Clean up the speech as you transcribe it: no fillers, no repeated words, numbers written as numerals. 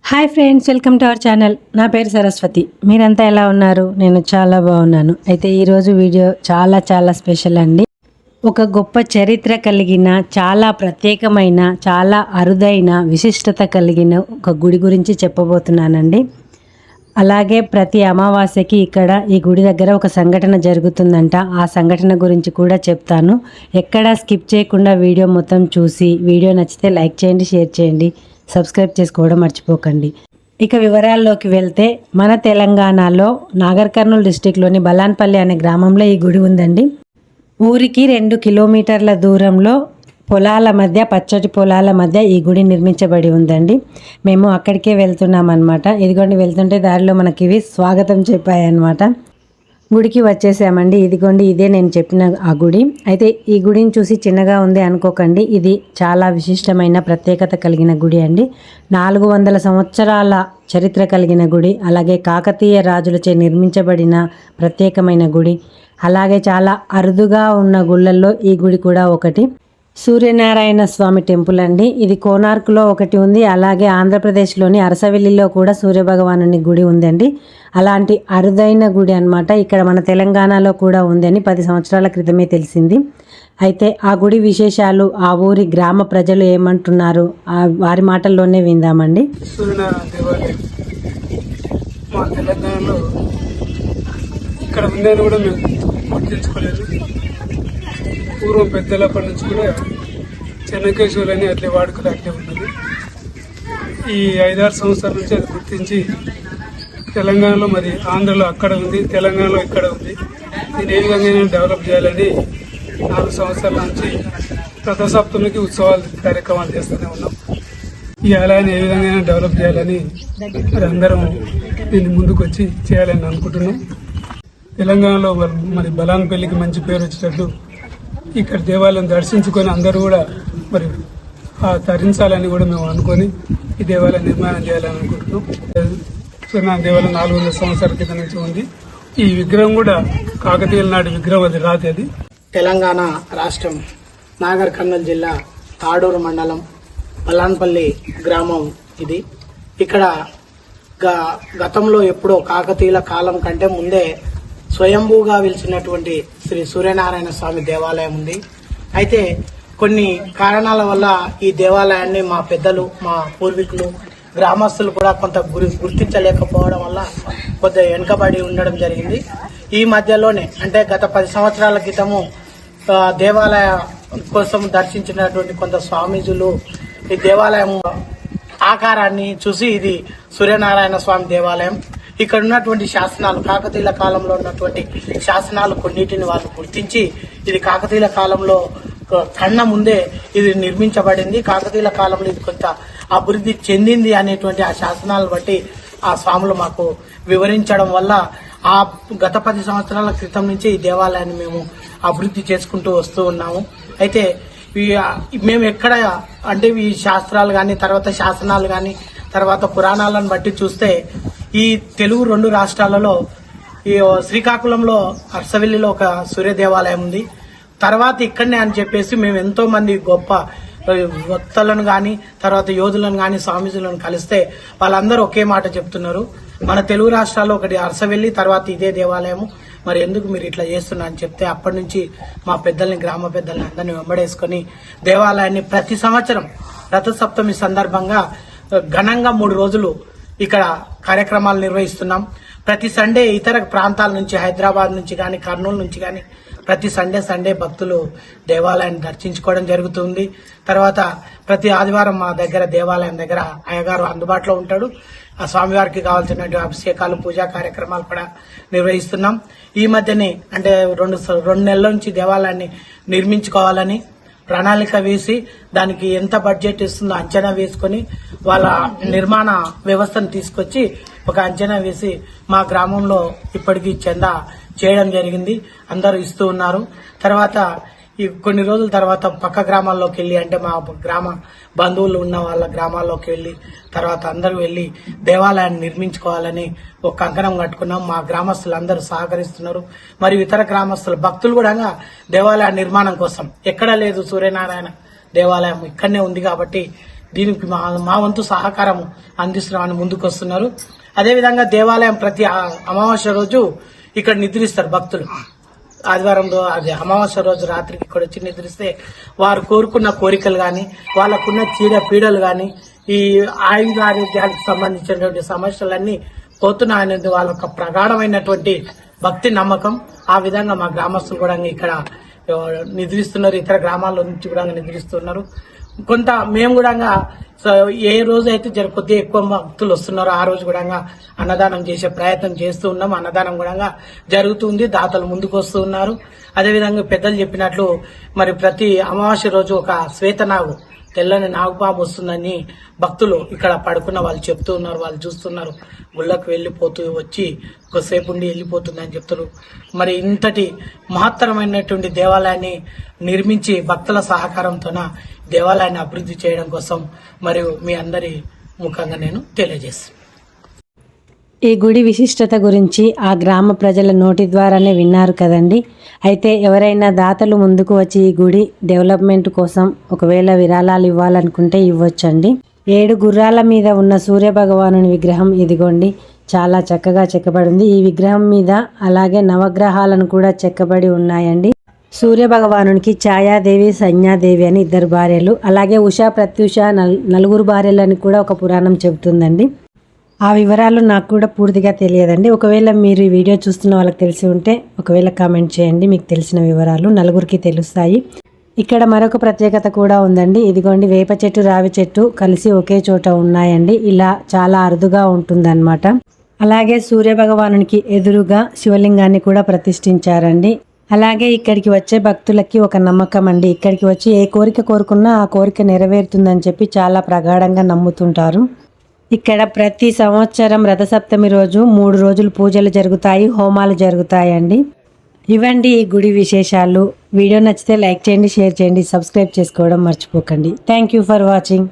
Hi friends, welcome to our channel. నా పేరు సరస్వతి. మీరంతా ఎలా ఉన్నారు? నేను చాలా బాగున్నాను. అయితే ఈరోజు వీడియో చాలా స్పెషల్ అండి. ఒక గొప్ప చరిత్ర కలిగిన, చాలా ప్రత్యేకమైన, చాలా అరుదైన, విశిష్టత కలిగిన ఒక గుడి గురించి చెప్పబోతున్నానండి. అలాగే ప్రతి అమావాస్యకి ఇక్కడ ఈ గుడి దగ్గర ఒక సంఘటన జరుగుతుందంట. ఆ సంఘటన గురించి కూడా చెప్తాను. ఎక్కడా స్కిప్ చేయకుండా వీడియో మొత్తం చూసి, వీడియో నచ్చితే లైక్ చేయండి, షేర్ చేయండి, సబ్స్క్రైబ్ చేసుకోవడం మర్చిపోకండి. ఇక వివరాల్లోకి వెళ్తే, మన తెలంగాణలో నాగర్ కర్నూల్ డిస్టిక్లోని బలాన్పల్లి అనే గ్రామంలో ఈ గుడి ఉందండి. ఊరికి 2 కిలోమీటర్ల దూరంలో పొలాల మధ్య, పచ్చటి పొలాల మధ్య ఈ గుడి నిర్మించబడి ఉందండి. మేము అక్కడికే వెళ్తున్నాం అనమాట. ఇదిగోండి, వెళ్తుంటే దారిలో మనకి ఇవి స్వాగతం చెప్పాయన్నమాట. గుడికి వచ్చేసామండి. ఇదిగోండి, ఇదే నేను చెప్పిన ఆ గుడి. అయితే ఈ గుడిని చూసి చిన్నగా ఉంది అనుకోకండి. ఇది చాలా విశిష్టమైన, ప్రత్యేకత కలిగిన గుడి అండి. 400 సంవత్సరాల చరిత్ర కలిగిన గుడి. అలాగే కాకతీయ రాజులచే నిర్మించబడిన ప్రత్యేకమైన గుడి. అలాగే చాలా అరుదుగా ఉన్న గుళ్ళల్లో ఈ గుడి కూడా ఒకటి. సూర్యనారాయణ స్వామి టెంపుల్ అండి. ఇది కోనార్క్లో ఒకటి ఉంది. అలాగే ఆంధ్రప్రదేశ్లోని అరసవెల్లిలో కూడా సూర్యభగవానుని గుడి ఉందండి. అలాంటి అరుదైన గుడి అన్నమాట. ఇక్కడ మన తెలంగాణలో కూడా ఉందని 10 సంవత్సరాల క్రితమే తెలిసింది. అయితే ఆ గుడి విశేషాలు, ఆ ఊరి గ్రామ ప్రజలు ఏమంటున్నారు, వారి మాటల్లోనే విందామండి. సూర్యనారాయణ దేవాలయం మా తెలంగాణలో ఇక్కడ ఉందని కూడా మేము గుర్తించుకోలేదు. పూర్వం పెద్దలప్పటి నుంచి కూడా చెన్నకేశ్వరులని అట్లే వాడుకలు అట్లే ఉన్నది. ఈ 5-6 సంవత్సరాల నుంచి అది గుర్తించి తెలంగాణలో, మరి ఆంధ్రలో అక్కడ ఉంది, తెలంగాణలో ఇక్కడ ఉంది, దీన్ని ఏ విధంగా డెవలప్ చేయాలని 4 సంవత్సరాల నుంచి రథసప్తమికి ఉత్సవాలు కార్యక్రమాలు చేస్తూనే ఉన్నాం. ఈ ఆలయాన్ని ఏ విధంగా డెవలప్ చేయాలని మరి అందరం దీన్ని ముందుకు వచ్చి చేయాలని అనుకుంటున్నాం. తెలంగాణలో మరి బలాన్పల్లికి మంచి పేరు వచ్చేటట్టు ఇక్కడ దేవాలయం దర్శించుకొని అందరూ కూడా మరి తరించాలని కూడా మేము అనుకొని ఈ దేవాలయం నిర్మాణం చేయాలని అనుకుంటున్నాం. సూర్యనారాయణ దేవాలయం 400 సంవత్సరాల క్రితం నుంచి ఉంది. ఈ విగ్రహం కూడా కాకతీయుల నాటి విగ్రహం, అది రాతి. అది తెలంగాణ రాష్ట్రం నాగర్ కర్నూల్ జిల్లా తాడూరు మండలం బలాన్పల్లి గ్రామం ఇది. ఇక్కడ గతంలో ఎప్పుడో కాకతీయుల కాలం కంటే ముందే స్వయంభూగా వెలిసినటువంటి శ్రీ సూర్యనారాయణ స్వామి దేవాలయం ఉంది. అయితే కొన్ని కారణాల వల్ల ఈ దేవాలయాన్ని మా పెద్దలు, మా పూర్వీకులు, గ్రామస్తులు కూడా కొంత గుర్తించలేకపోవడం వల్ల కొంత వెనుకబడి ఉండడం జరిగింది. ఈ మధ్యలోనే, అంటే గత 10 సంవత్సరాల క్రితము దేవాలయ కోసం దర్శించినటువంటి కొంత స్వామీజులు ఈ దేవాలయం ఆకారాన్ని చూసి ఇది సూర్యనారాయణ స్వామి దేవాలయం, ఇక్కడ ఉన్నటువంటి శాసనాలు, కాకతీయుల కాలంలో ఉన్నటువంటి శాసనాలు కొన్నిటిని వాళ్ళు గుర్తించి ఇది కాకతీయుల కాలంలో కన్నా ముందే ఇది నిర్మించబడింది, కాకతీయుల కాలంలో ఇది కొంత అభివృద్ధి చెందింది అనేటువంటి ఆ శాసనాలను బట్టి ఆ స్వాములు మాకు వివరించడం వల్ల ఆ గత 10 సంవత్సరాల క్రితం నుంచి ఈ దేవాలయాన్ని మేము అభివృద్ధి చేసుకుంటూ వస్తూ ఉన్నాము. అయితే మేము ఎక్కడ అంటే ఈ శాస్త్రాలు కానీ, తర్వాత శాసనాలు కానీ, తర్వాత పురాణాలను బట్టి చూస్తే ఈ తెలుగు 2 రాష్ట్రాలలో ఈ శ్రీకాకుళంలో అరసవెల్లిలో ఒక సూర్య దేవాలయం ఉంది. తర్వాత ఇక్కడనే అని చెప్పేసి మేము ఎంతో మంది గొప్ప వక్తలను కానీ, తర్వాత యోధులను కానీ, స్వామీజులను కలిస్తే వాళ్ళందరూ ఒకే మాట చెప్తున్నారు, మన తెలుగు రాష్ట్రాల్లో ఒకటి అరసవెల్లి, తర్వాత ఇదే దేవాలయము, మరి ఎందుకు మీరు ఇట్లా చేస్తున్నా అని చెప్తే అప్పటి నుంచి మా పెద్దల్ని, గ్రామ పెద్దల్ని అందరినీ వెంబడేసుకుని దేవాలయాన్ని ప్రతి సంవత్సరం రథసప్తమి సందర్భంగా ఘనంగా 3 రోజులు ఇక్కడ కార్యక్రమాలు నిర్వహిస్తున్నాం. ప్రతి సండే ఇతర ప్రాంతాల నుంచి, హైదరాబాద్ నుంచి కానీ, కర్నూలు నుంచి కానీ ప్రతి సండే భక్తులు దేవాలయాన్ని దర్శించుకోవడం జరుగుతుంది. తర్వాత ప్రతి ఆదివారం మా దగ్గర దేవాలయం దగ్గర అయ్యగారు అందుబాటులో ఉంటాడు. ఆ స్వామివారికి కావాల్సినటువంటి అభిషేకాలు, పూజా కార్యక్రమాలు కూడా నిర్వహిస్తున్నాం. ఈ మధ్యనే అంటే 2 నెలల నుంచి దేవాలయాన్ని నిర్మించుకోవాలని ప్రణాళిక వేసి దానికి ఎంత బడ్జెట్ ఇస్తుందో అంచనా వేసుకుని వాళ్ళ నిర్మాణ వ్యవస్థను తీసుకొచ్చి ఒక అంచనా వేసి మా గ్రామంలో ఇప్పటికీ చందా చేయడం జరిగింది. అందరూ ఇస్తూ ఉన్నారు. తర్వాత ఈ కొన్ని రోజుల తర్వాత పక్క గ్రామాల్లోకి వెళ్ళి, అంటే మా గ్రామ బంధువులు ఉన్న వాళ్ళ గ్రామాల్లోకి వెళ్ళి తర్వాత అందరూ వెళ్ళి దేవాలయాన్ని నిర్మించుకోవాలని ఒక కంకణం కట్టుకున్నాం. మా గ్రామస్తులు అందరూ సహకరిస్తున్నారు. మరియు ఇతర గ్రామస్తులు, భక్తులు కూడా దేవాలయ నిర్మాణం కోసం ఎక్కడ లేదు సూర్యనారాయణ దేవాలయం ఇక్కడనే ఉంది కాబట్టి దీనికి మా వంతు సహకారం అందిస్తున్నామని ముందుకు వస్తున్నారు. అదేవిధంగా దేవాలయం ప్రతి అమావాస్య రోజు ఇక్కడ నిద్రిస్తారు భక్తులు. ఆదివారం అది అమావాస్య రోజు రాత్రికి ఇక్కడ వచ్చి నిద్రిస్తే వారు కోరుకున్న కోరికలు కానీ, వాళ్ళకున్న పీడలు కానీ, ఈ ఆయుధారోగ్యాలకు సంబంధించినటువంటి సమస్యలన్నీ పోతున్నాయనేది వాళ్ళ యొక్క ప్రగాఢమైనటువంటి భక్తి నమ్మకం. ఆ విధంగా మా గ్రామస్తులు కూడా ఇక్కడ నిద్రిస్తున్నారు, ఇతర గ్రామాల నుంచి కూడా నిద్రిస్తున్నారు. కొంత మేము కూడా ఏ రోజు అయితే కొద్దిగా ఎక్కువ భక్తులు వస్తున్నారో ఆ రోజు కూడా అన్నదానం చేసే ప్రయత్నం చేస్తూ ఉన్నాం. అన్నదానం కూడా జరుగుతుంది, దాతలు ముందుకు వస్తూ ఉన్నారు. అదేవిధంగా పెద్దలు చెప్పినట్లు మరి ప్రతి అమావాస్య రోజు ఒక శ్వేతనాగు తెల్లని నాగుపాము వస్తుందని భక్తులు ఇక్కడ పడుకున్న వాళ్ళు చెప్తూ ఉన్నారు. వాళ్ళు చూస్తున్నారు, గుళ్ళకు వెళ్ళిపోతూ వచ్చి కొద్దిసేపు ఉండి వెళ్ళిపోతుందని చెప్తున్నారు. మరి ఇంతటి మహత్తరమైనటువంటి దేవాలయాన్ని నిర్మించి భక్తుల సహకారంతోన దేవాలయాన్ని అభివృద్ధి చేయడం కోసం మరియు మీ అందరి ముఖంగా నేను తెలియజేస్తాను. ఈ గుడి విశిష్టత గురించి ఆ గ్రామ ప్రజల నోటి ద్వారానే విన్నారు కదండి. అయితే ఎవరైనా దాతలు ముందుకు వచ్చి ఈ గుడి డెవలప్మెంట్ కోసం ఒకవేళ విరాళాలు ఇవ్వాలనుకుంటే ఇవ్వచ్చండి. 7 గుర్రాల మీద ఉన్న సూర్య భగవానుని విగ్రహం ఇదిగోండి, చాలా చక్కగా చెక్కబడింది. ఈ విగ్రహం మీద అలాగే నవగ్రహాలను కూడా చెక్కబడి ఉన్నాయండి. సూర్య భగవానునికి ఛాయాదేవి, సంజ్ఞాదేవి అని 2 భార్యలు, అలాగే ఉషా ప్రత్యూష 4 భార్యలని కూడా ఒక పురాణం చెబుతుందండి. ఆ వివరాలు నాకు కూడా పూర్తిగా తెలియదండి. ఒకవేళ మీరు ఈ వీడియో చూస్తున్న వాళ్ళకి తెలిసి ఉంటే ఒకవేళ కామెంట్ చేయండి, మీకు తెలిసిన వివరాలు 4కి తెలుస్తాయి. ఇక్కడ మరొక ప్రత్యేకత కూడా ఉందండి. ఇదిగోండి, వేప చెట్టు, రావి చెట్టు కలిసి ఒకే చోట ఉన్నాయండి. ఇలా చాలా అరుదుగా ఉంటుందన్నమాట. అలాగే సూర్య భగవానునికి ఎదురుగా శివలింగాన్ని కూడా ప్రతిష్ఠించారండి. అలాగే ఇక్కడికి వచ్చే భక్తులకి ఒక నమ్మకం అండి, ఇక్కడికి వచ్చి ఏ కోరిక కోరుకున్నా ఆ కోరిక నెరవేరుతుందని చెప్పి చాలా ప్రగాఢంగా నమ్ముతుంటారు. ఇక్కడ ప్రతి సంవత్సరం రథసప్తమి రోజు 3 రోజులు పూజలు జరుగుతాయి, హోమాలు జరుగుతాయండి. ఇవండి ఈ గుడి విశేషాలు. వీడియో నచ్చితే లైక్ చేయండి, షేర్ చేయండి, సబ్స్క్రైబ్ చేసుకోవడం మర్చిపోకండి. Thank you for watching.